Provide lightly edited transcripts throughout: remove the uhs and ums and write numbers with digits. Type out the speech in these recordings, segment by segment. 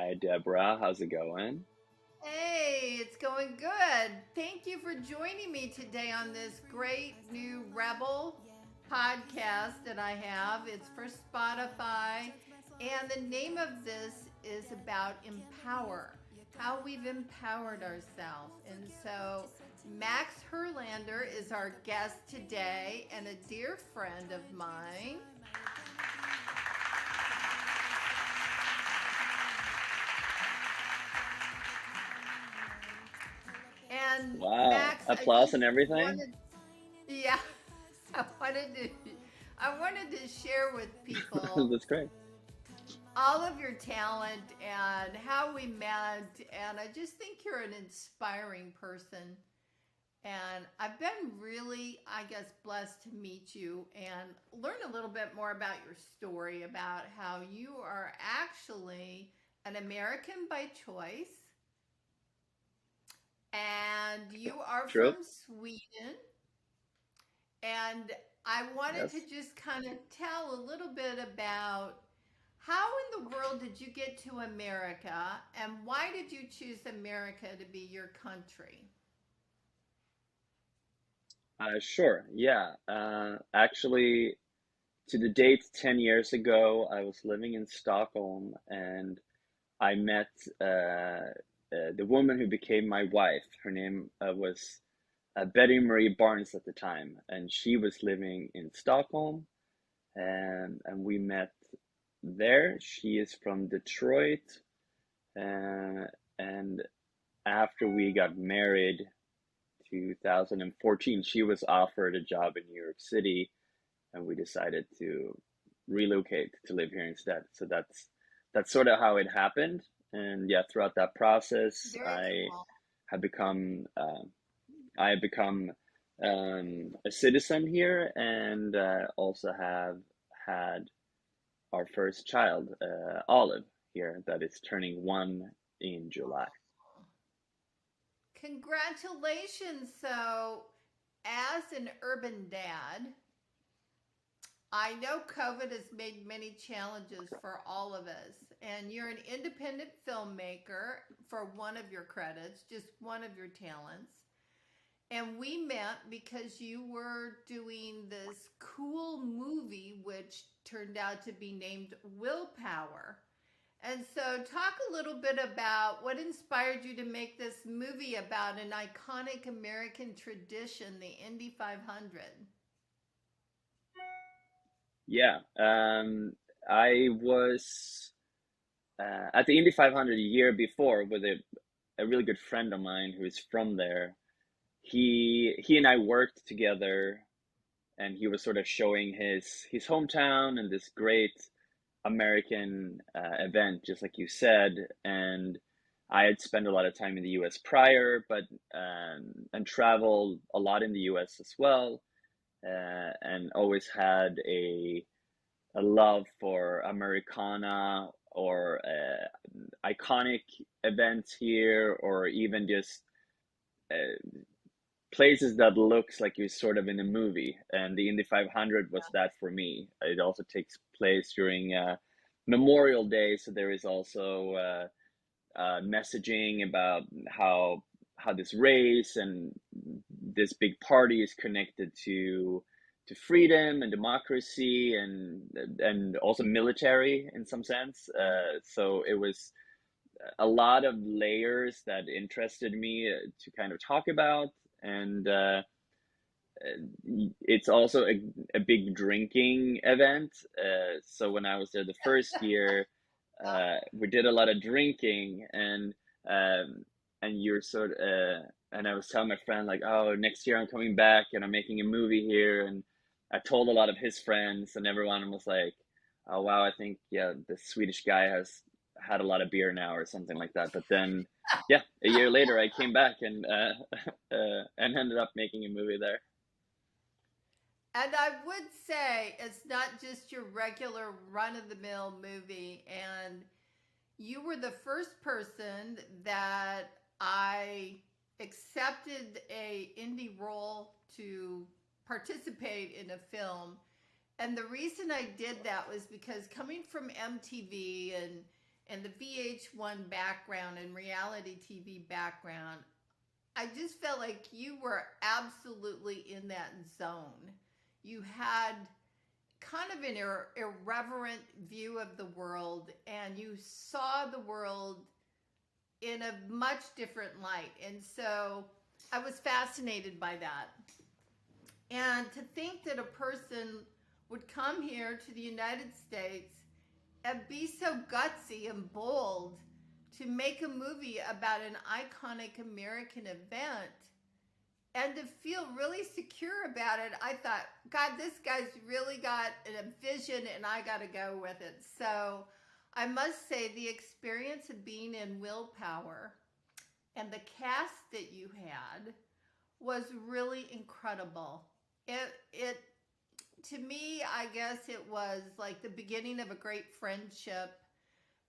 Hi, Deborah. How's it going? Hey, it's going good. Thank you for joining me today on this great new Rebel podcast that I have. It's for Spotify, and the name of this is about empower, how we've empowered ourselves. And so, Max Herrlander is our guest today and a dear friend of mine. And Wow. Max, I Applause just and everything? wanted, yeah, I wanted to, I wanted to share with people That's great. all of your talent and how we met. And I just think you're an inspiring person. And I've been really, I guess, blessed to meet you and learn a little bit more about your story about how you are actually an American by choice and you are True. from Sweden. And I wanted to Yes. just kind of tell a little bit about how in the world did you get to America and why did you choose America to be your country? Sure. Yeah. Actually, to the date 10 years ago, I was living in Stockholm and I met the woman who became my wife. Her name was Betty Marie Barnes at the time, and she was living in Stockholm, and we met there. She is from Detroit, uh, and after we got married 2014, she was offered a job in New York City, and we decided to relocate to live here instead. So that's sort of how it happened. And yeah, throughout that process, Very cool. have become uh, I have become a citizen here, and also have had our first child, Olive, here that is turning 1 in July. Congratulations. So, as an urban dad, I know COVID has made many challenges for all of us, and you're an independent filmmaker for one of your credits, just one of your talents. And we met because you were doing this cool movie, which turned out to be named Willpower. And so, talk a little bit about what inspired you to make this movie about an iconic American tradition, the Indy 500. Yeah, I was at the Indy 500 a year before with a really good friend of mine who is from there. He and I worked together, and he was sort of showing his hometown and this great American event, just like you said. And I had spent a lot of time in the U.S. prior, but and traveled a lot in the U.S. as well, and always had a love for Americana or iconic events here, or even just uh, places that looks like you're sort of in a movie. And the Indy 500 was that for me. It also takes place during Memorial Day, so there is also messaging about how this race and this big party is connected to freedom and democracy and also military in some sense. So it was a lot of layers that interested me to kind of talk about. And it's also a big drinking event. So when I was there the first year, we did a lot of drinking, um, and you're sort and I was telling my friend like, oh, next year I'm coming back and I'm making a movie here, and I told a lot of his friends, and everyone was like, oh wow, I think yeah, the Swedish guy has had a lot of beer now or something like that. But then, yeah, a year later I came back and and ended up making a movie there. And I would say it's not just your regular run of the mill movie. And you were the first person that I accepted a indie role to participate in a film. And the reason I did that was because coming from MTV and and the VH1 background and reality TV background, I just felt like you were absolutely in that zone. You had kind of an irreverent view of the world, and you saw the world in a much different light. And so I was fascinated by that. And to think that a person would come here to the United States and be so gutsy and bold to make a movie about an iconic American event and to feel really secure about it, I thought, God, this guy's really got a vision and I got to go with it. So I must say, the experience of being in Willpower and the cast that you had was really incredible. It to me, I guess it was like the beginning of a great friendship.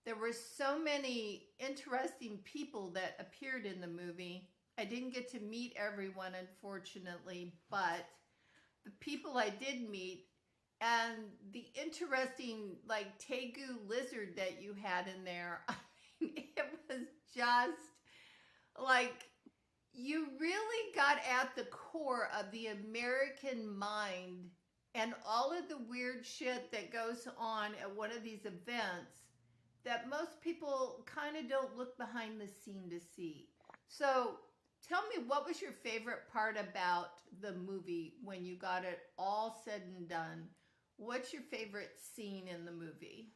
There were so many interesting people that appeared in the movie. I didn't get to meet everyone, unfortunately, but the people I did meet and the interesting, like, tegu lizard that you had in there, I mean, it was just like you really got at the core of the American mind and all of the weird shit that goes on at one of these events that most people kind of don't look behind the scene to see. So, tell me, what was your favorite part about the movie when you got it all said and done? What's your favorite scene in the movie?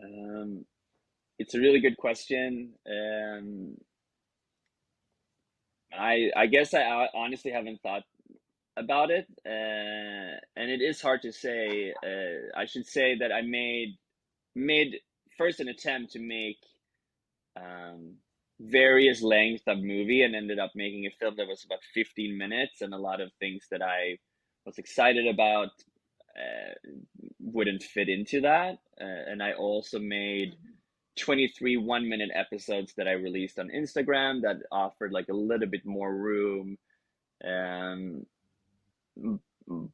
Um, it's a really good question. I guess I honestly haven't thought about it, and it is hard to say. I should say that I made first an attempt to make um, various length of movie and ended up making a film that was about 15 minutes, and a lot of things that I was excited about uh, wouldn't fit into that. And I also made Mm-hmm. 23 1 minute episodes that I released on Instagram that offered like a little bit more room. Um,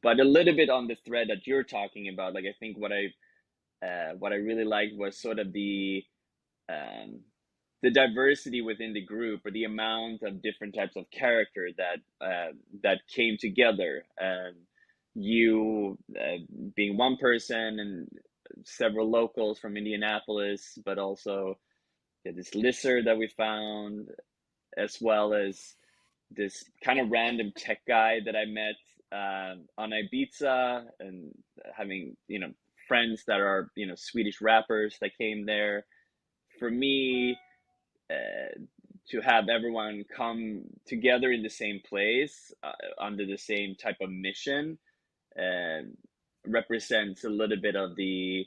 but a little bit on the thread that you're talking about, like I think what I really liked was sort of um, the diversity within the group, or the amount of different types of character that came together. You being one person, and several locals from Indianapolis, but also, yeah, this lizard that we found, as well as this kind of random tech guy that I met on Ibiza, and having, friends that are, Swedish rappers that came there. For me, uh, to have everyone come together in the same place, under the same type of mission, uh, represents a little bit of the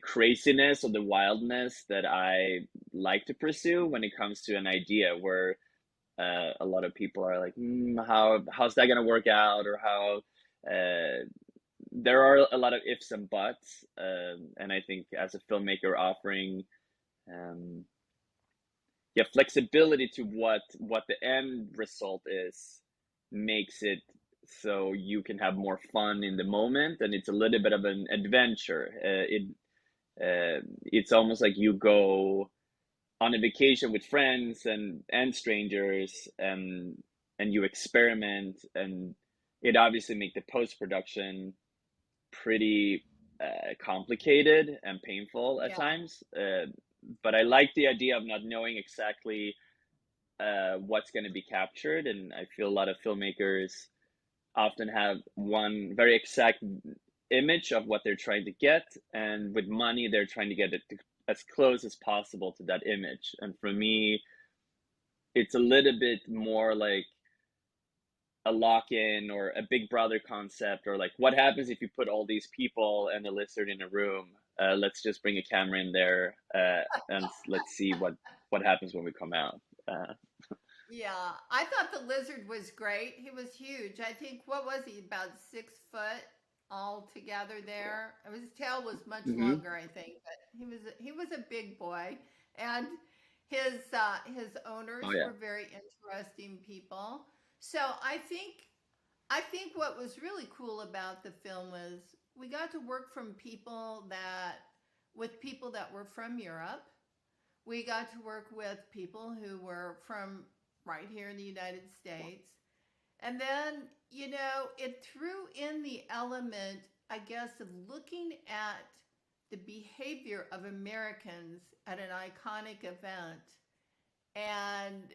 craziness or the wildness that I like to pursue when it comes to an idea where a lot of people are like, how's that gonna work out, or how. Uh, there are a lot of ifs and buts, and I think as a filmmaker offering, um, yeah, flexibility to what the end result is, makes it so you can have more fun in the moment, and it's a little bit of an adventure. It's almost like you go on a vacation with friends and strangers, and you experiment, and it obviously make the post production pretty complicated and painful at Yeah. times. But I like the idea of not knowing exactly what's going to be captured, and I feel a lot of filmmakers often have one very exact image of what they're trying to get, and with money they're trying to get it as close as possible to that image. And for me, it's a little bit more like a lock-in or a big brother concept, or like, what happens if you put all these people and a lizard in a room. Let's just bring a camera in there, and let's see what happens when we come out. uh, Yeah, I thought the lizard was great. He was huge. I think, what was he, about 6 foot all together there? His tail was much mhm. longer, I think, but he was a big boy, and his owners Oh yeah. were very interesting people. So I think what was really cool about the film was we got to work from people that with people that were from Europe. We got to work with people who were from right here in the United States. And then, it threw in the element, I guess, of looking at the behavior of Americans at an iconic event. And,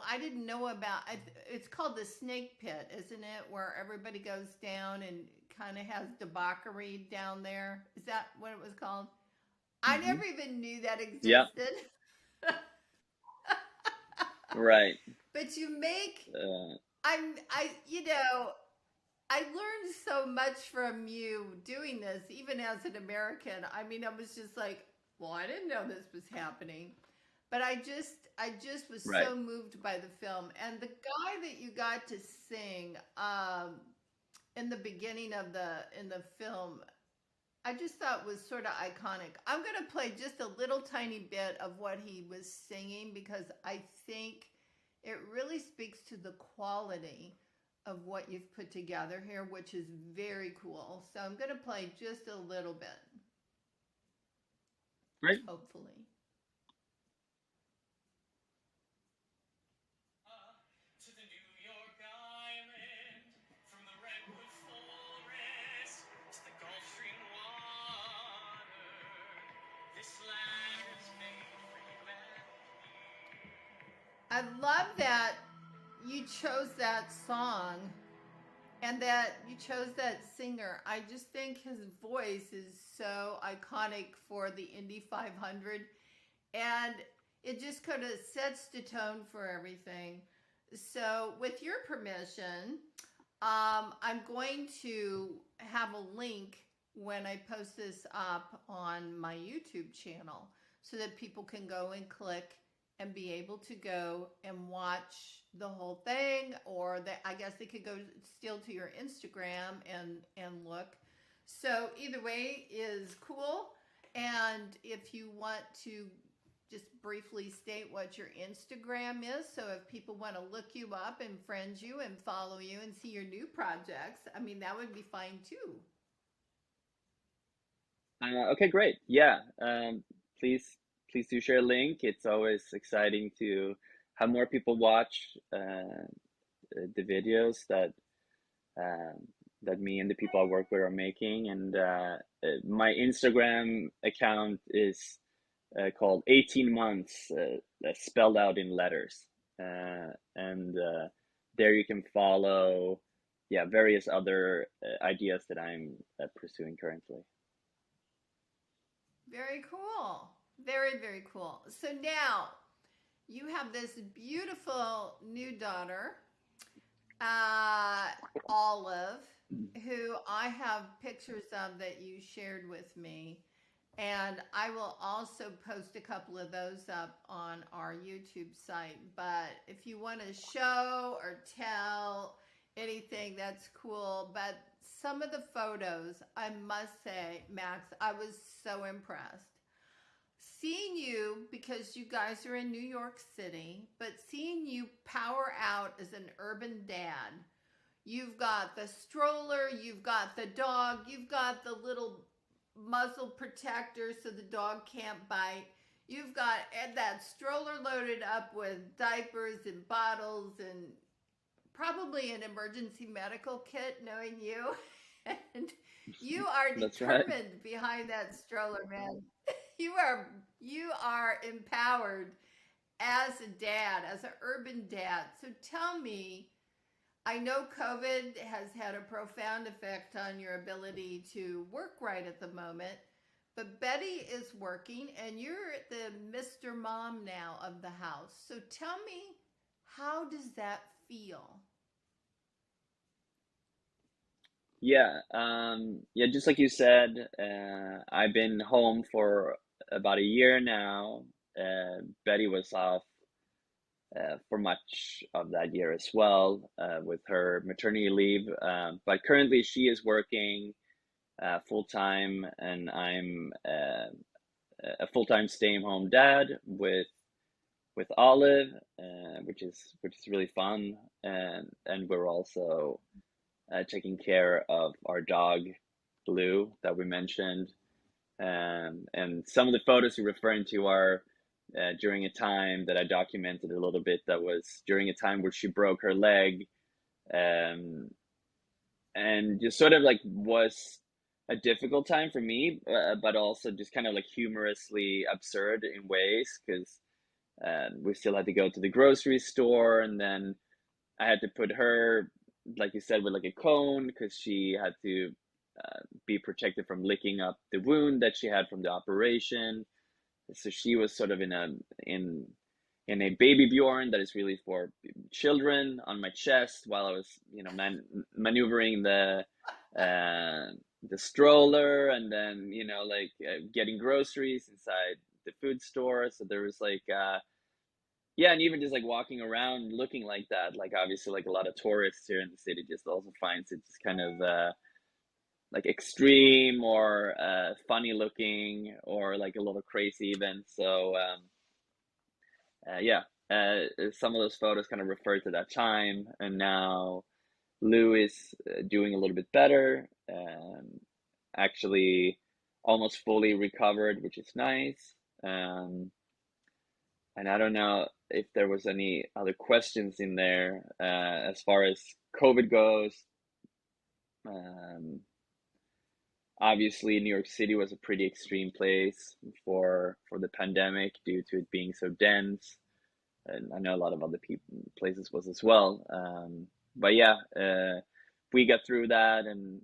I didn't know about it's called the snake pit, isn't it? Where everybody goes down and kind of has debauchery down there. Is that what it was called? I Hmm. never even knew that Yeah, existed. right. But you make Uh, I'm I I learned so much from you doing this, even as an American. I mean, I was just like, well, I didn't know this was happening. But I just was right. so moved by the film. And the guy that you got to sing in the beginning of the film, I just thought was sort of iconic. I'm going to play just a little tiny bit of what he was singing because I think it really speaks to the quality of what you've put together here, which is very cool. So I'm going to play just a little bit, Right. hopefully. To the New York Island, from the redwood forest to the Gulf Stream water, this land is made for humanity. I love that you chose that song and that you chose that singer. I just think his voice is so iconic for the Indy 500, and it just kind of sets the tone for everything. So, with your permission, I'm going to have a link when I post this up on my YouTube channel so that people can go and click and be able to go and watch the whole thing, or that I guess they could go still to your Instagram and look. So either way is cool. And if you want to just briefly state what your Instagram is, so if people want to look you up and friend you and follow you and see your new projects, I mean, that would be fine too. Okay, great. Yeah. Please, please do share a link. It's always exciting to have more people watch the videos um, that me and the people I work with are making. And my Instagram account is called 18 months, spelled out in letters. And there you can follow, yeah, various other ideas that I'm pursuing currently. Very cool. Very, very cool. So now you have this beautiful new daughter, uh, Olive, who I have pictures of that you shared with me. And I will also post a couple of those up on our YouTube site. But if you want to show or tell anything, that's cool. But some of the photos, I must say, Max, I was so impressed. Seeing you, because you guys are in New York City, but seeing you power out as an urban dad. You've got the stroller, you've got the dog, you've got the little muzzle protector so the dog can't bite. You've got that stroller loaded up with diapers and bottles and probably an emergency medical kit, knowing you. And you are That's right. determined behind that stroller, man. You are empowered as a dad, as an urban dad. So tell me, I know COVID has had a profound effect on your ability to work right at the moment, but Betty is working and you're the Mr. Mom now of the house. So tell me, how does that feel? Yeah, yeah, just like you said, I've been home for about a year now. Betty was off for much of that year as well with her maternity leave. But currently, she is working full time, and I'm a full time stay home dad with Olive, which is really fun, and we're also taking care of our dog Blue that we mentioned. And some of the photos you're referring to are during a time that I documented a little bit. That was during a time where she broke her leg, um, and just sort of like was a difficult time for me, but also just kind of like humorously absurd in ways because we still had to go to the grocery store, and then I had to put her, like you said, with like a cone because she had to be protected from licking up the wound that she had from the operation. So she was sort of in in a baby Bjorn that is really for children on my chest while I was, maneuvering uh, the stroller, and then like getting groceries inside the food store. So there was like yeah, and even just like walking around looking like that, like obviously like a lot of tourists here in the city just also finds it just kind of like extreme or funny looking or like a little crazy even. So yeah, some of those photos kind of refer to that time, and now Lou is doing a little bit better, actually almost fully recovered, which is nice. Um, and I don't know if there was any other questions in there as far as COVID goes. Um, Obviously, New York City was a pretty extreme place for the pandemic due to it being so dense, and I know a lot of other places was as well. But yeah, we got through that, and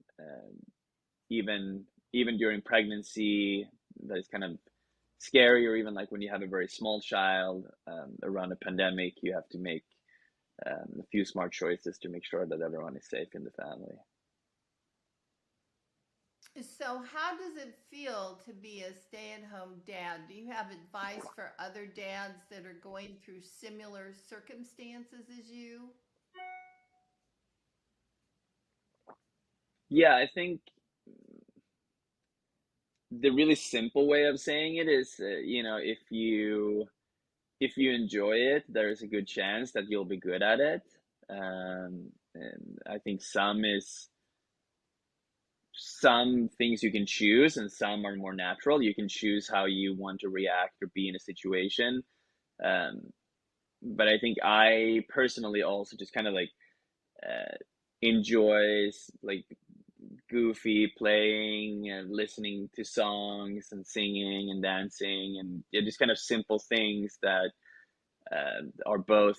even even during pregnancy, that is kind of scary. Or even like when you have a very small child around a pandemic, you have to make a few smart choices to make sure that everyone is safe in the family. So, how does it feel to be a stay at home dad? Do you have advice for other dads that are going through similar circumstances as you? Yeah, I think the really simple way of saying it is, if you enjoy it, there's a good chance that you'll be good at it. And I think some things you can choose, and some are more natural. You can choose how you want to react or be in a situation. Um, but I think I personally also just kind of like uh, enjoys like goofy playing and listening to songs and singing and dancing, and yeah, just kind of simple things that are both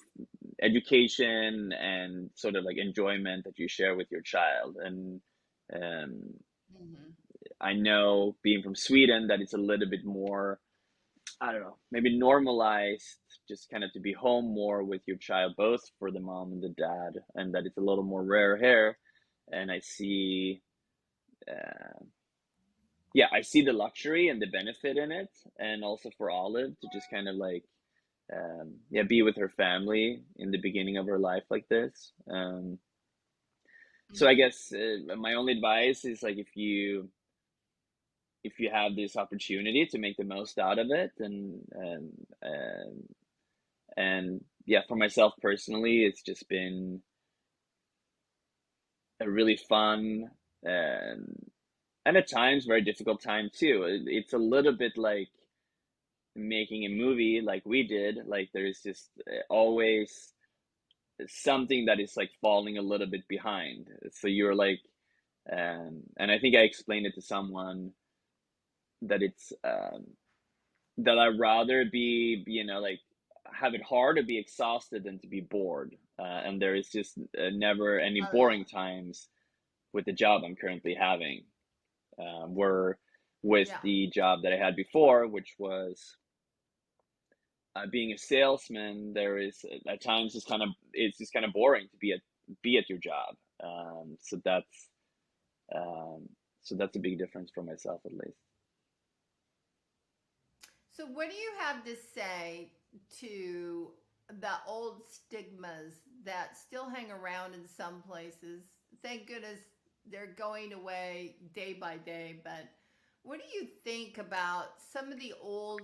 education and sort of like enjoyment that you share with your child. And um, Hmm. I know being from Sweden that it's a little bit more, I don't know, maybe normalized just kind of to be home more with your child, both for the mom and the dad, and that it's a little more rare here. And I see, uh, yeah, I see the luxury and the benefit in it, and also for Olive to just kind of like, yeah, be with her family in the beginning of her life like this. So I Hmm. guess my only advice is like if you have this opportunity to make the most out of it, and yeah, for myself personally, it's just been a really fun and at times very difficult time too. It's a little bit like making a movie like we did. Like there's just always something that is like falling a little bit behind. So you're like, and I think I explained it to someone that it's that I'd rather be, like have it hard to be exhausted than to be bored. And there is just never any Oh, boring times with the job I'm currently having. Where with yeah. the job that I had before, which was being a salesman, there is at times it's just kind of boring to be at your job. So um, that's a big difference for myself at least. So, what do you have to say to the old stigmas that still hang around in some places? Thank goodness they're going away day by day, but what do you think about some of the old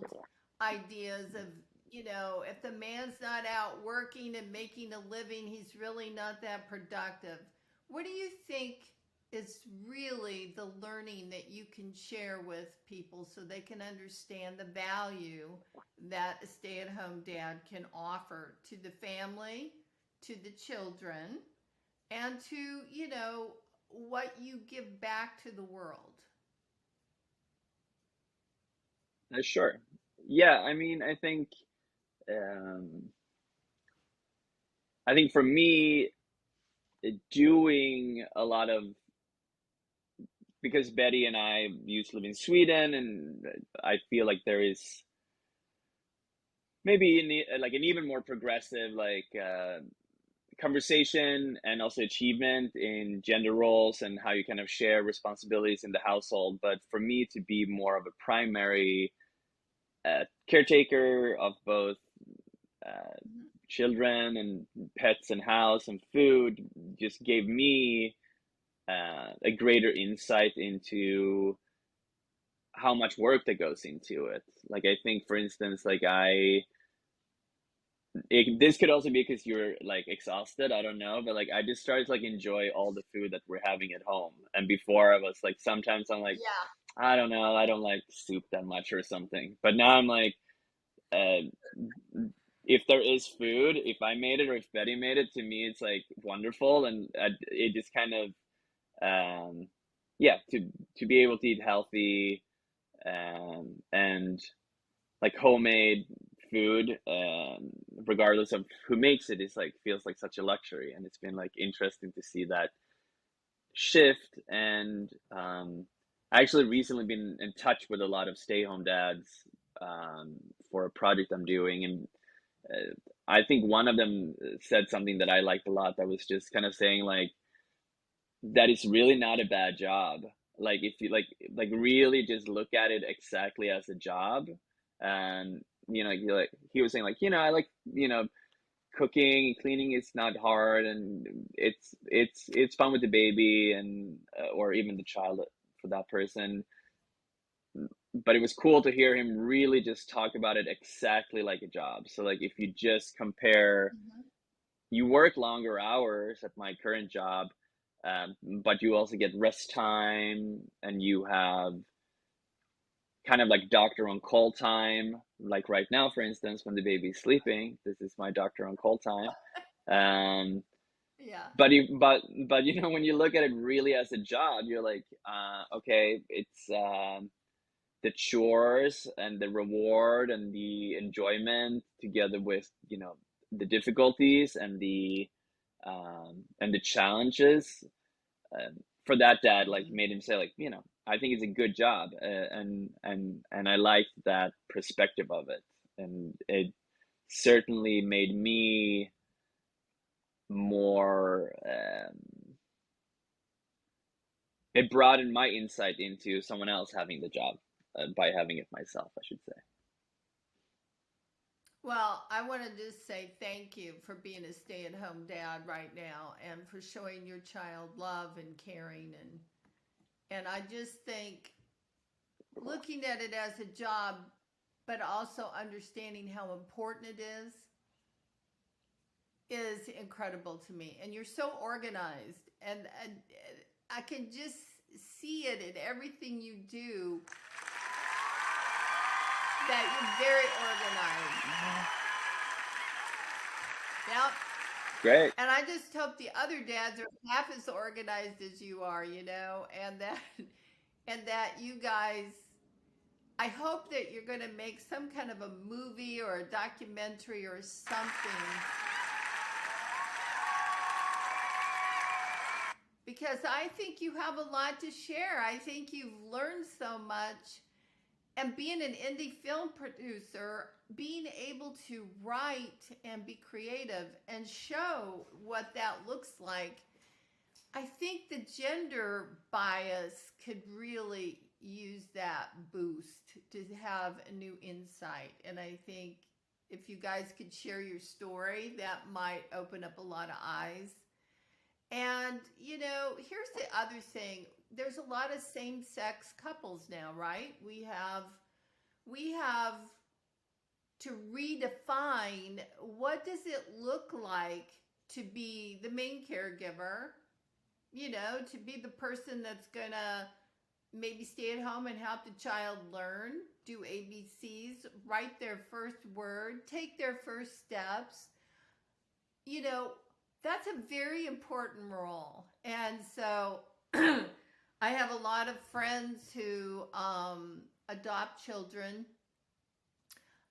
ideas of, if the man's not out working and making a living, he's really not that productive? What do you think? is really the learning that you can share with people so they can understand the value that a stay-at-home dad can offer to the family, to the children, and to, what you give back to the world. Sure. Yeah, I mean, um, I think for me, doing a lot of, because Betty and I used to live in Sweden, and I feel like there is maybe like an even more progressive conversation and also achievement in gender roles and how you kind of share responsibilities in the household. But for me to be more of a primary caretaker of both uh, Mhm. children and pets and house and food just gave me a greater insight into how much work that goes into it. Like I think, for instance, this could also be because you're like exhausted. I don't know, but like I just started to like enjoy all the food that we're having at home. And before I was like, sometimes I'm like, Yeah. I don't know, I don't like soup that much or something. But now I'm like, uh, if there is food, if I made it or if Betty made it, to me it's like wonderful, and it just kind of yeah, to be able to eat healthy and like homemade food, regardless of who makes it, is like feels like such a luxury, and it's been like interesting to see that shift. And I actually recently been in touch with a lot of stay-home dads um, for a project I'm doing, and I think one of them said something that I liked a lot. That was just kind of saying like that is really not a bad job. Like if you like really just look at it exactly as a job, and he was saying like I like cooking and cleaning is not hard, and it's fun with the baby and or even the child for that person. But it was cool to hear him really just talk about it exactly like a job. So like if you just compare, Mhm. you work longer hours at my current job, but you also get rest time, and you have kind of like doctor on call time. Like right now, for instance, when the baby's sleeping, this is my doctor on call time. Um, Yeah. but when you look at it really as a job, you're like, okay, it's the chores and the reward and the enjoyment together with the difficulties and the challenges, for that dad like Mhm. made him say like I think it's a good job, and I liked that perspective of it, and it certainly made me more it broadened my insight into someone else having the job, by having it myself, I should say. Well, I want to just say thank you for being a stay-at-home dad right now and for showing your child love and caring, and I just think looking at it as a job but also understanding how important it is incredible to me. And you're so organized, and I can just see it in everything you do that you're very organized. Yep. Great. And I just hope the other dads are half as organized as you are, and that and that you guys, I hope that you're going to make some kind of a movie or a documentary or something, because I think you have a lot to share. I think you've learned so much. And being an indie film producer, being able to write and be creative and show what that looks like, I think the gender bias could really use that boost to have a new insight. And I think if you guys could share your story, that might open up a lot of eyes. And, here's the other thing. There's a lot of same-sex couples now, right? We have to redefine what does it look like to be the main caregiver, to be the person that's gonna maybe stay at home and help the child learn, do ABCs, write their first word, take their first steps. You know, that's a very important role. And so I have a lot of friends who adopt children,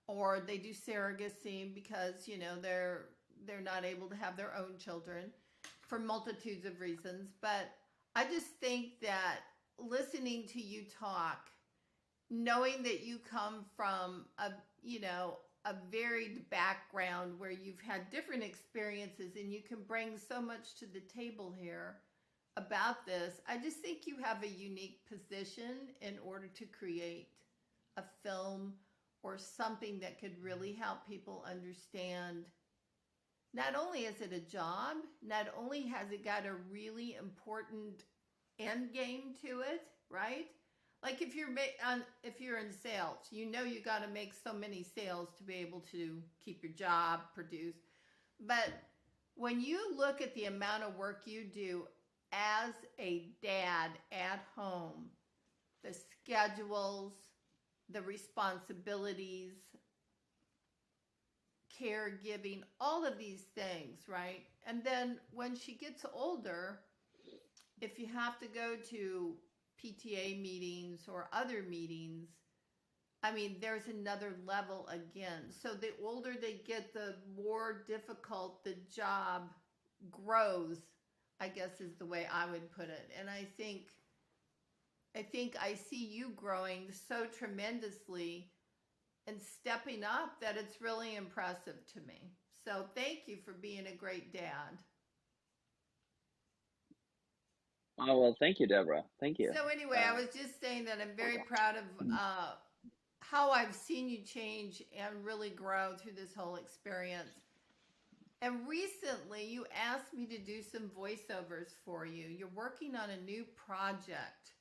or they do surrogacy because they're not able to have their own children for multitudes of reasons. But I just think that listening to you talk, knowing that you come from a varied background where you've had different experiences and you can bring so much to the table here about this, I just think you have a unique position in order to create a film or something that could really help people understand. Not only is it a job, not only has it got a really important end game to it, right? Like if you're in sales, you got to make so many sales to be able to keep your job, produce. But when you look at the amount of work you do as a dad at home, the schedules, the responsibilities, caregiving, all of these things, right? And then when she gets older, if you have to go to PTA meetings or other meetings, I mean, there's another level again. So the older they get, the more difficult the job grows, I guess is the way I would put it. And I think I see you growing so tremendously and stepping up that it's really impressive to me. So thank you for being a great dad. Oh, well, thank you, Deborah. Thank you. So anyway, I was just saying that I'm very proud of how I've seen you change and really grow through this whole experience. And recently, you asked me to do some voiceovers for you. You're working on a new project.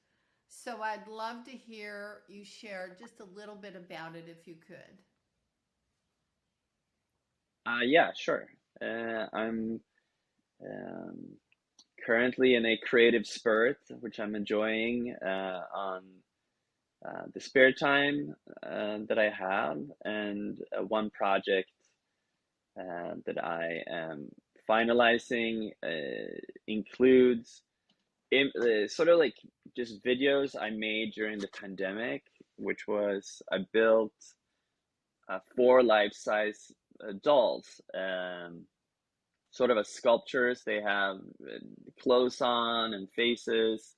So I'd love to hear you share just a little bit about it if you could. Yeah, sure. I'm um, currently in a creative spurt, which I'm enjoying on the spare time that I have, and one project that I am finalizing includes sort of like just videos I made during the pandemic, which was I built four life-size dolls, sort of as sculptures. They have clothes on and faces,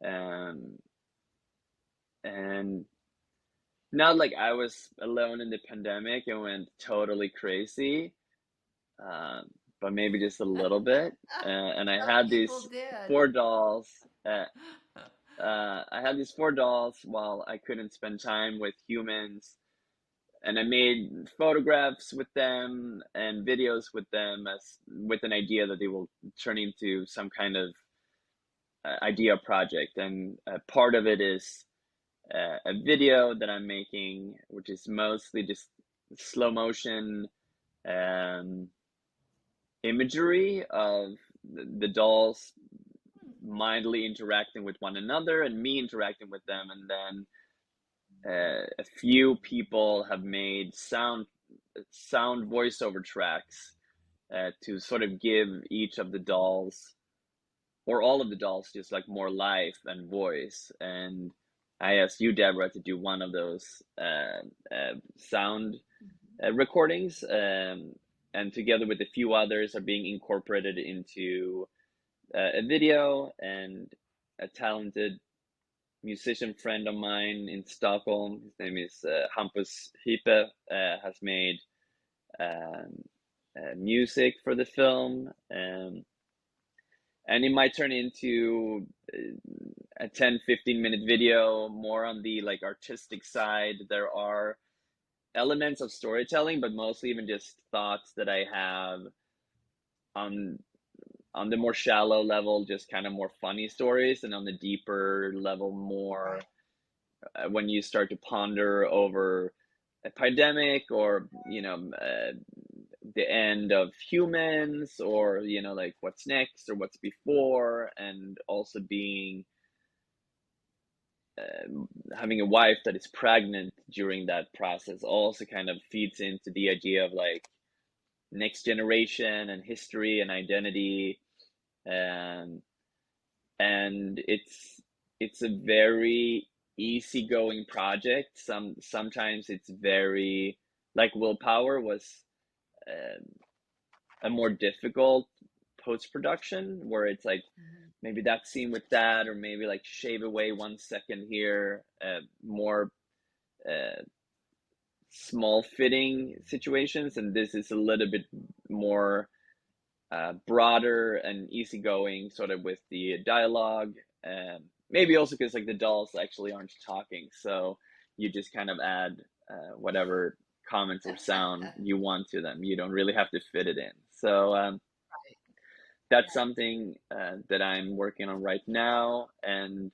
um, and not like I was alone in the pandemic and went totally crazy, uh, but maybe just a little bit. And I Some had people these did. four dolls. I had these four dolls while I couldn't spend time with humans, and I made photographs with them and videos with them as with an idea that they will turn into some kind of idea project. And part of it is a video that I'm making, which is mostly just slow motion um, imagery of the dolls mildly interacting with one another and me interacting with them. And then a few people have made sound voiceover tracks to sort of give each of the dolls or all of the dolls just like more life and voice. And I asked you, Deborah, to do one of those sound recordings, and together with a few others are being incorporated into a video. And a talented musician friend of mine in Stockholm, his name is Hampus Hipe, has made music for the film. And it might turn into a 10-15 minute video more on the like artistic side. There are elements of storytelling, but mostly even just thoughts that I have on the more shallow level, just kind of more funny stories, and on the deeper level, more when you start to ponder over a pandemic or the end of humans, or like what's next or what's before, and also being having a wife that is pregnant during that process also kind of feeds into the idea of like next generation and history and identity. um, and it's a very easygoing project. Sometimes it's very, like Willpower was um, a more difficult post production, where it's like Mhm. maybe that scene with that, or maybe like shave away 1 second here, more uh, small fitting situations, and this is a little bit more broader and easygoing, sort of with the dialogue. Maybe also because like the dolls actually aren't talking, so you just kind of add whatever comments or sound you want to them. You don't really have to fit it in. So Right. that's something that I'm working on right now, and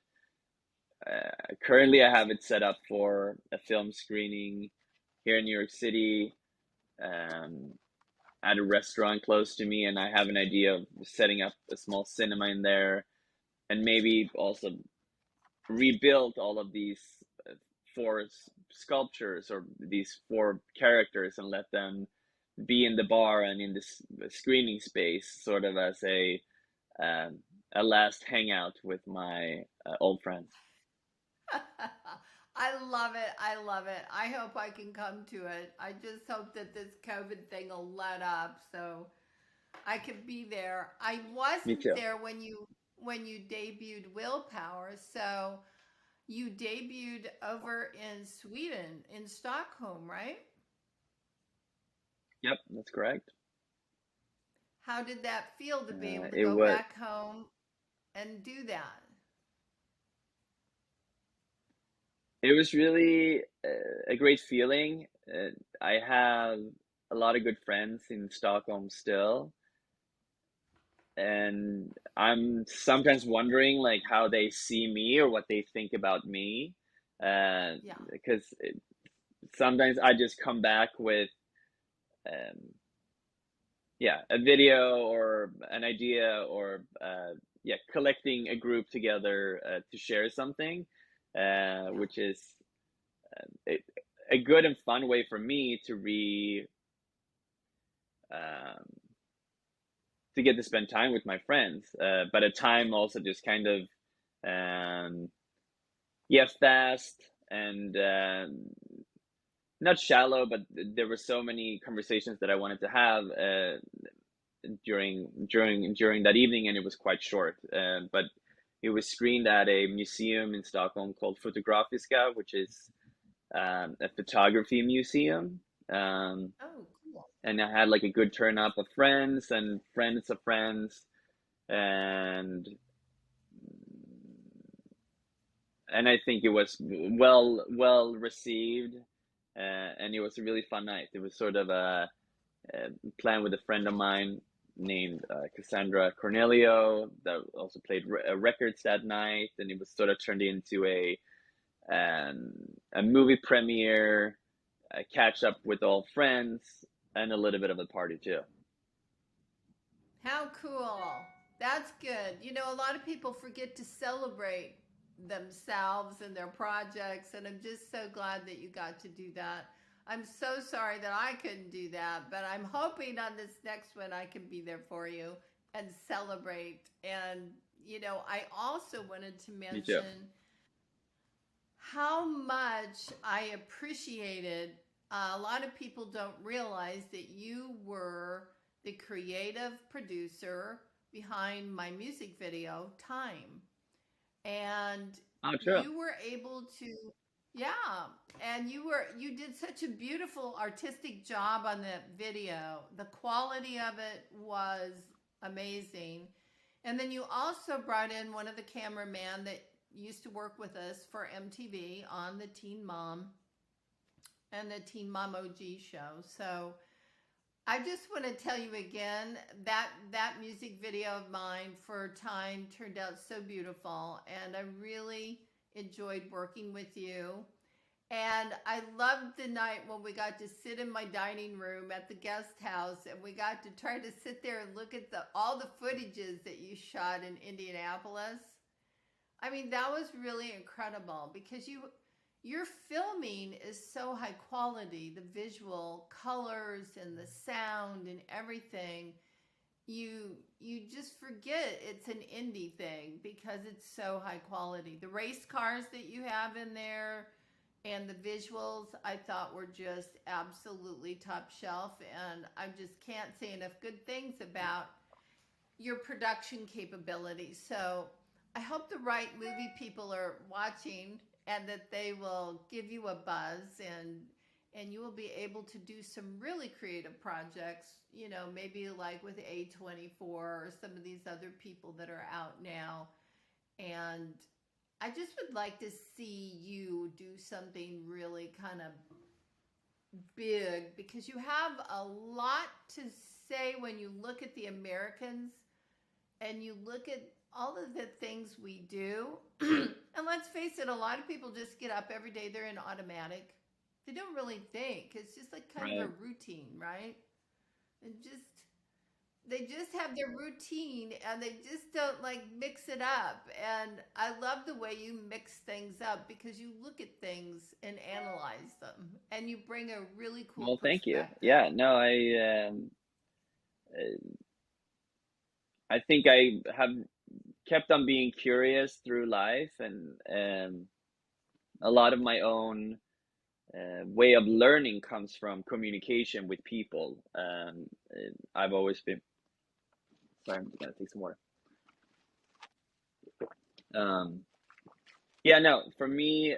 currently I have it set up for a film screening here in New York City, um, at a restaurant close to me, and I have an idea of setting up a small cinema in there, and maybe also rebuild all of these uh, four sculptures or these four characters and let them be in the bar and in this screening space, sort of as um, a last hangout with my old friends. I love it. I love it. I hope I can come to it. I just hope that this COVID thing will let up so I can be there. I Me wasn't too. there when you debuted Willpower. So you debuted over in Sweden, in Stockholm, right? Yep, that's correct. How did that feel to be able to It go was back home and do that? it was really a great feeling. I have a lot of good friends in Stockholm still, and I'm sometimes wondering like how they see me or what they think about me, uh, Yeah. because sometimes I just come back with um, yeah, a video or an idea, or yeah, collecting a group together to share something, Yeah. which is a, a good and fun way for me um, to get to spend time with my friends, but at time also just kind of um, yeah, fast and not shallow, but there were so many conversations that I wanted to have during that evening, and it was quite short. But it was screened at a museum in Stockholm called Fotografiska, which is a photography museum. Um, Oh, cool. and I had like a good turn up of friends and friends of friends, and I think it was well received, and it was a really fun night. It was sort of a plan with a friend of mine named Cassandra Cornelio that also played records that night, and it was sort of turned into um, a movie premiere, a catch up with all friends, and a little bit of a party too. How cool. That's good. A lot of people forget to celebrate themselves and their projects, and I'm just so glad that you got to do that. I'm so sorry that I couldn't do that, but I'm hoping on this next one I can be there for you and celebrate. And, I also wanted to Me too. mention how much I appreciated. A lot of people don't realize that you were the creative producer behind my music video, Time. And Oh, true. you were able to, yeah, and you did such a beautiful artistic job on that video. The quality of it was amazing. And then you also brought in one of the cameramen that used to work with us for MTV on the Teen Mom and the Teen Mom OG show. So I just want to tell you again that that music video of mine for Time turned out so beautiful, and I really enjoyed working with you. And I loved the night when we got to sit in my dining room at the guest house and we got to try to sit there and look at all the footages that you shot in Indianapolis. I mean, that was really incredible because your filming is so high quality, the visual colors and the sound and everything. You just forget it's an indie thing because it's so high quality. The race cars that you have in there and the visuals I thought were just absolutely top shelf, and I just can't say enough good things about your production capabilities. So I hope the right movie people are watching and that they will give you a buzz, and you will be able to do some really creative projects, maybe like with A24 or some of these other people that are out now. And I just would like to see you do something really kind of big because you have a lot to say when you look at the Americans and you look at all of the things we do. And let's face it, a lot of people just get up every day, they're in automatic. They don't really think. It's just like kind of a Right. routine, right? And they just have their routine and they just don't like mix it up. And I love the way you mix things up because you look at things and analyze them and you bring a really cool Well, thank you. perspective. Yeah, no, I think I have kept on being curious through life, and a lot of my own way of learning comes from communication with people. I've always been, sorry, I'm gonna take some water. Um, yeah, no, for me,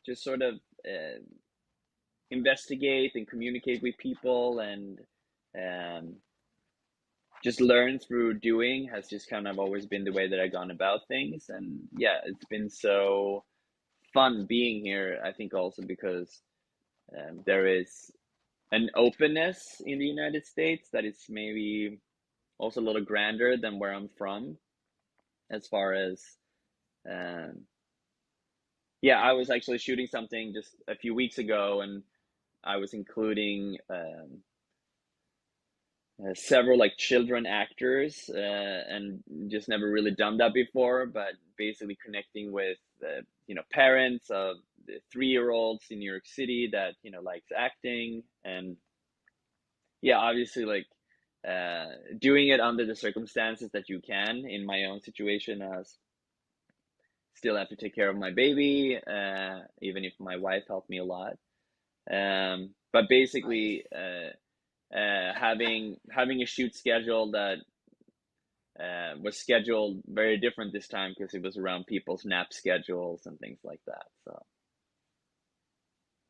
just sort of investigate and communicate with people, and um, just learn through doing has just kind of always been the way that I've gone about things. And yeah, it's been so fun being here. I think also because there is an openness in the United States that is maybe also a little grander than where I'm from, as far as um, yeah, I was actually shooting something just a few weeks ago, and I was including several like children actors, and just never really done that before, but basically connecting with parents of the 3-year-olds in New York City that likes acting. And yeah, obviously, like doing it under the circumstances that you can. In my own situation, as still have to take care of my baby, even if my wife helped me a lot. But Nice. basically, having a shoot schedule that was scheduled very different this time because it was around people's nap schedules and things like that. So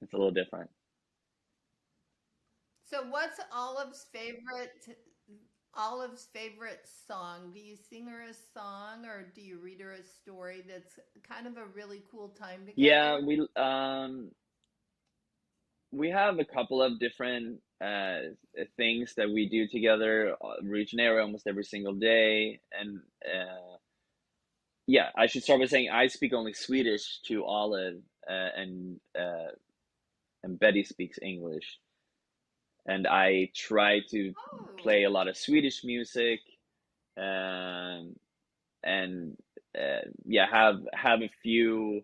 it's a little different. So what's Olive's favorite song? Do you sing her a song or do you read her a story that's kind of a really cool time Yeah, together? we have a couple of different things that we do together, routinely almost every single day. And yeah, I should start by saying I speak only Swedish to Olive, and Betty speaks English. And I try to Oh, play a lot of Swedish music, um, and yeah, have a few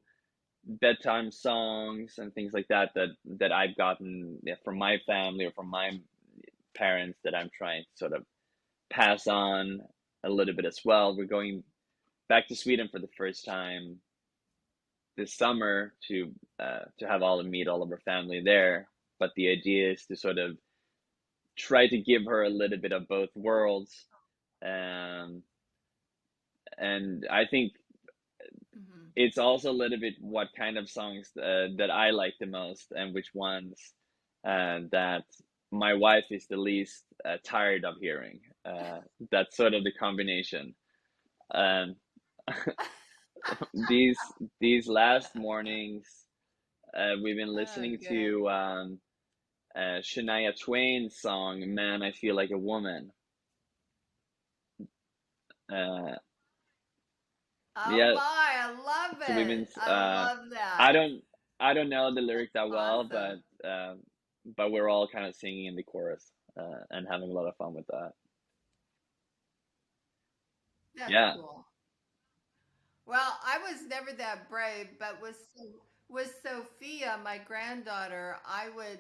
bedtime songs and things like that that I've gotten, yeah, from my family or from my parents, that I'm trying to sort of pass on a little bit as well. We're going back to Sweden for the first time this summer to have all of meet all of our family there. But the idea is to sort of try to give her a little bit of both worlds. Um, and I think hmm. it's also a little bit what kind of songs that I like the most, and which ones that my wife is the least tired of hearing. That's sort of the combination. Um, these last mornings, we've been Oh, listening good. to Shania Twain's song "Man, I Feel Like a Woman." Uh, Oh yeah, my, I love so we've been. it. I love I that. don't. I don't know the lyric that well, Awesome. but we're all kind of singing in the chorus and having a lot of fun with that. That's Yeah, cool. Well, I was never that brave, but with Sophia, my granddaughter, I would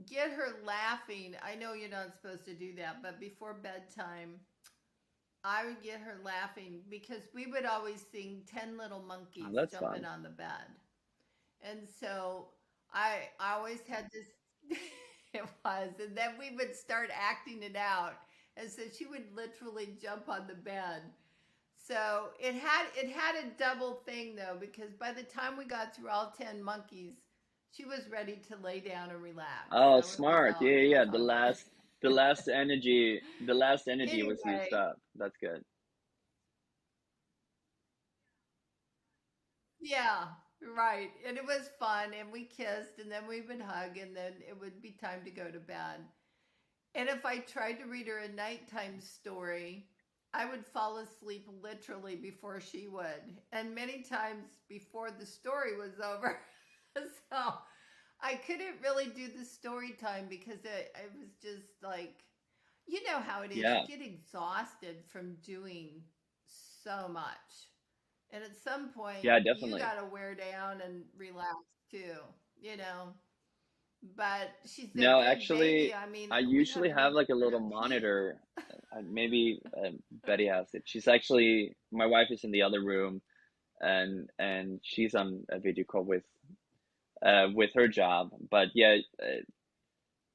get her laughing. I know you're not supposed to do that, but before bedtime, I would get her laughing because we would always sing 10 Little oh, Monkeys that's jumping fun. on the bed. And so I always had this, it was, and then we would start acting it out. And so she would literally jump on the bed. So it had a double thing though, because by the time we got through all 10 monkeys, she was ready to lay down and relax. Oh, So smart. Yeah, it yeah, was yeah. all good. The last energy was used Anyway, up. That's good. yeah, right. And it was fun and we kissed and then we would hug and then it would be time to go to bed. And if I tried to read her a nighttime story, I would fall asleep literally before she would. And many times before the story was over. So I couldn't really do the story time because it was just like, you know how it is. You Yeah, get exhausted from doing so much. And at some point, yeah, you definitely. got to wear down and relax too, you know. But she's a No, good baby. actually, I mean, I we have usually have real, like a little real peace. monitor. Maybe Betty has it. She's actually my wife is in the other room, and she's on a video call with her job. But yeah,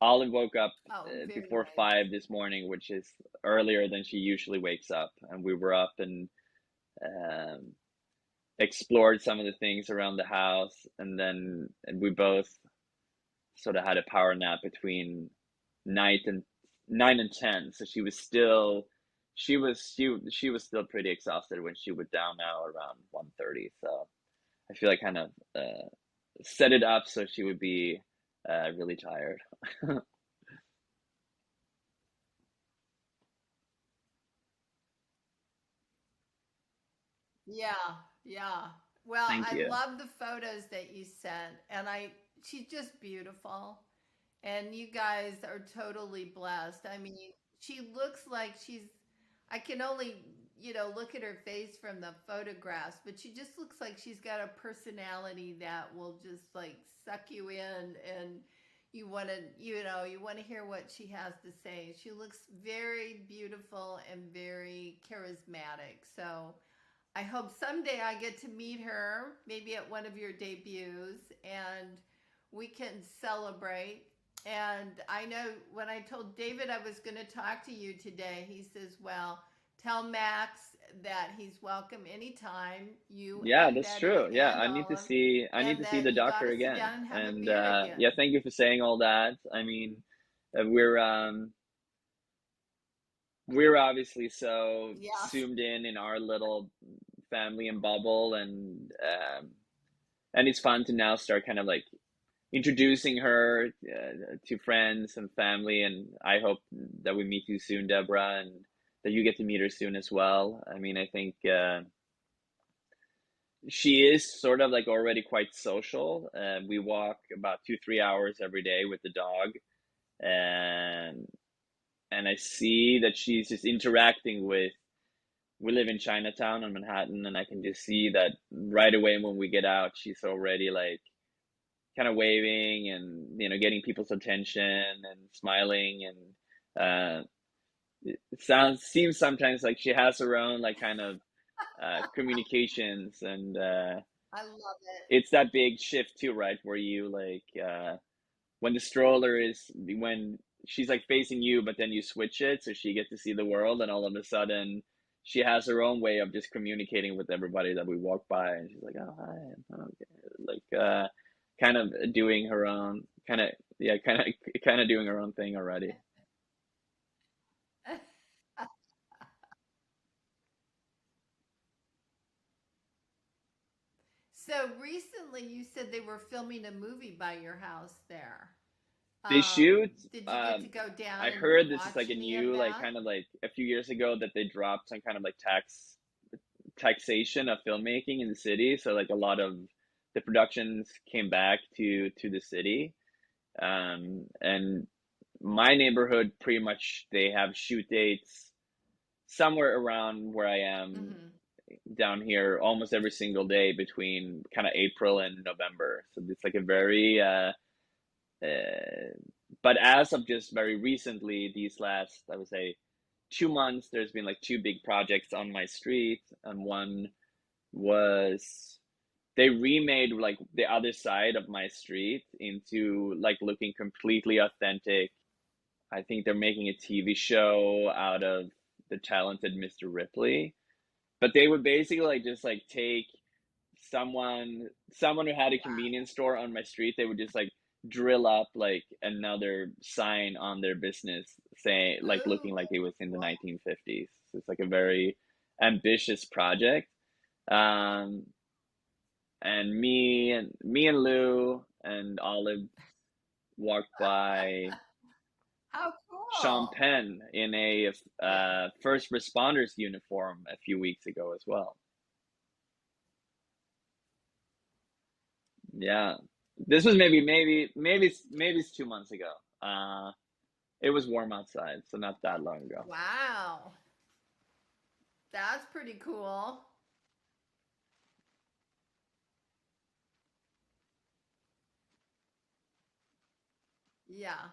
Olive woke up Oh, very before nice. 5 this morning, which is earlier than she usually wakes up, and we were up and um, explored some of the things around the house, and we both sort of had a power nap between night and 9 and 10. So she was still pretty exhausted when she went down now around 1:30. So I feel like kind of set it up so she would be really tired. Yeah, yeah. Well, Thank I you. love the photos that you sent, and she's just beautiful. And you guys are totally blessed. I mean, she looks like I can only, look at her face from the photographs, but she just looks like she's got a personality that will just like suck you in and you want to hear what she has to say. She looks very beautiful and very charismatic. So, I hope someday I get to meet her, maybe at one of your debuts, and we can celebrate. And I know when I told David I was going to talk to you today, he says, well, tell Max that he's welcome anytime, you Yeah, and that's Betty true. Yeah, and Olive, I need and to see the that you got doctor to sit again. down and have a And beer yeah, again. thank you for saying all that. I mean, we're we're obviously so Yes. zoomed in our little family and bubble, and it's fun to now start kind of like introducing her to friends and family. And I hope that we meet you soon, Deborah, and that you get to meet her soon as well. I mean, I think she is sort of like already quite social. We walk about 2 3 hours every day with the dog, and I see that she's just interacting with. We live in Chinatown in Manhattan, and I can just see that right away when we get out, she's already like kind of waving and getting people's attention and smiling, and it sounds seems sometimes like she has her own like kind of communications, and I love it. it's that big shift too, right? Where you like when the stroller is when she's like facing you, but then you switch it so she gets to see the world, and all of a sudden she has her own way of just communicating with everybody that we walk by, and she's like, "Oh, hi," okay. Like kind of doing her own kind of yeah, kind of doing her own thing already. So recently you said they were filming a movie by your house there. They shoot. Did you get to go down I and heard this is watch like a any of new like that? kind of like a few years ago that they dropped some kind of like taxation of filmmaking in the city. So like a lot of the productions came back to the city, and my neighborhood pretty much they have shoot dates somewhere around where I am Mm-hmm. down here almost every single day between kind of April and November. So it's like a very uh, but as of just very recently, these last, I would say, 2 months, there's been like two big projects on my street, and one was they remade like the other side of my street into like looking completely authentic. I think they're making a TV show out of the talented Mr. Ripley, but they would basically like just like take someone who had a convenience store on my street, they would just like drill up like another sign on their business saying like Oh, looking like it was in the wow. 1950s. So it's like a very ambitious project. Um, and me and Lou and Olive walked by How Sean cool. Penn in a Yeah. first responders uniform a few weeks ago as well. Yeah, this was maybe it's 2 months ago. It was warm outside, so not that long ago. Wow. That's pretty cool. Yeah.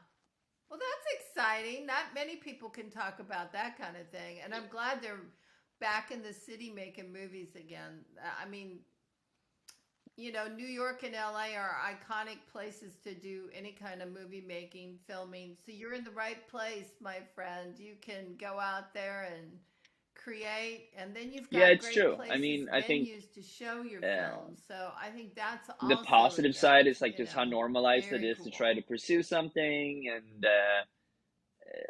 Well, that's exciting. Not many people can talk about that kind of thing. And I'm glad they're back in the city making movies again. I mean, New York and LA are iconic places to do any kind of movie making, filming. So you're in the right place, my friend. You can go out there and create, and then you've Yeah, got it's great true. I places, mean, I think venues to show your uh, films. So I think that's the also a positive side gift, is like just how normalized it very is to try cool. to pursue something, and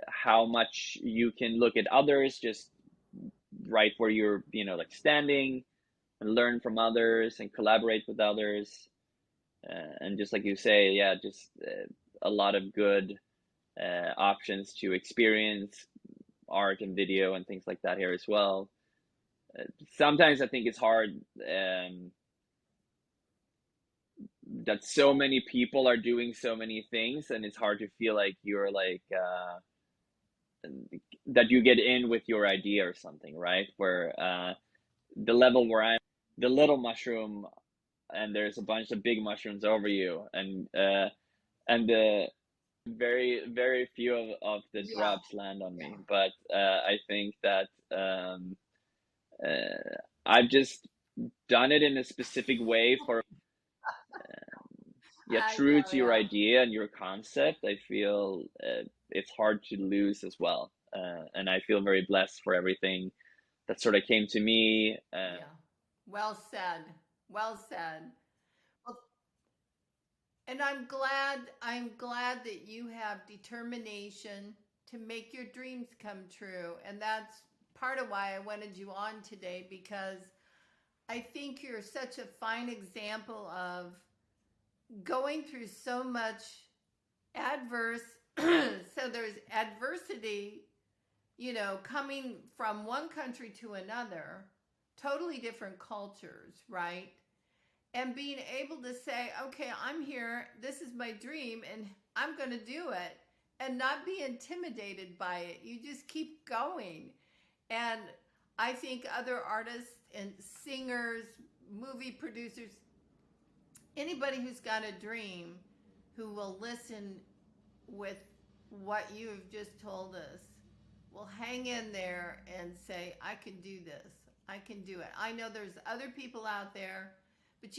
how much you can look at others just right where you're, like standing, and learn from others and collaborate with others. And just like you say, yeah, just a lot of good options to experience art and video and things like that here as well. Sometimes I think it's hard that so many people are doing so many things, and it's hard to feel like you're like that you get in with your idea or something, right? Where the level where I'm the little mushroom, and there's a bunch of big mushrooms over you, and the very few of the Yeah, drops land on me. yeah. But I think that I've just done it in a specific way for yeah, I true know, to your yeah. idea and your concept. I feel it's hard to lose as well, and I feel very blessed for everything that sort of came to me. Yeah. Well said. Well said. Well, and I'm glad that you have determination to make your dreams come true. And that's part of why I wanted you on today, because I think you're such a fine example of going through so much adverse so there's adversity, coming from one country to another, totally different cultures, right? And being able to say, okay, I'm here, this is my dream, and I'm going to do it, and not be intimidated by it. You just keep going. And I think other artists and singers, movie producers, anybody who's got a dream who will listen with what you have just told us will hang in there and say, I can do this. I can do it. I know there's other people out there, but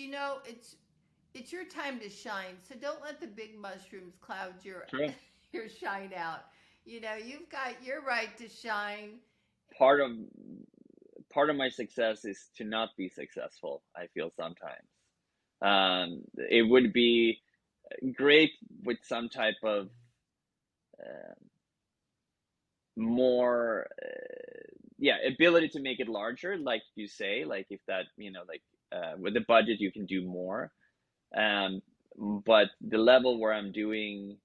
it's your time to shine. So don't let the big mushrooms cloud your True. your shine out. You've got your right to shine. Part of part of my success is to not be successful. I feel sometimes it would be great with some type of uh, more yeah, ability to make it larger, like you say, like if that, like with the budget you can do more. um but the level where I'm doing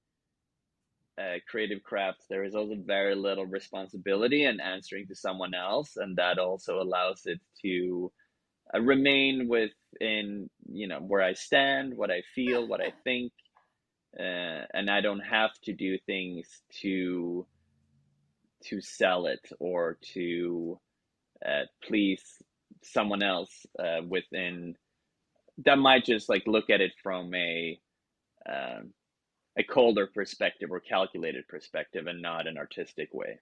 creative crafts, there is also very little responsibility and answering to someone else, and that also allows it to remain with within, where I stand, what I feel, what I think, and I don't have to do things to sell it or to please someone else within that might just like look at it from um, a colder perspective or calculated perspective and not an artistic way.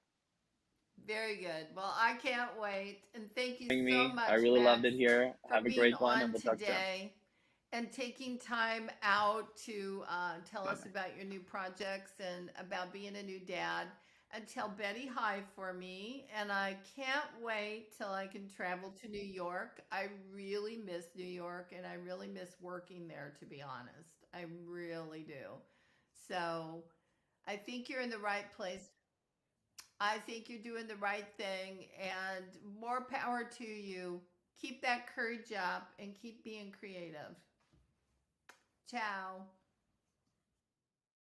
Very good. Well, I can't wait. And thank you so Me, I much, really loved Max, it here. for Have a being great one, and on we'll talk soon. today and taking time out to tell Bye us bye. about your new projects and about being a new dad. And tell Betty hi for me. And I can't wait till I can travel to New York. I really miss New York and I really miss working there, to be honest. I really do. So I think you're in the right place. I think you're doing the right thing and more power to you. Keep that courage up and keep being creative. Ciao.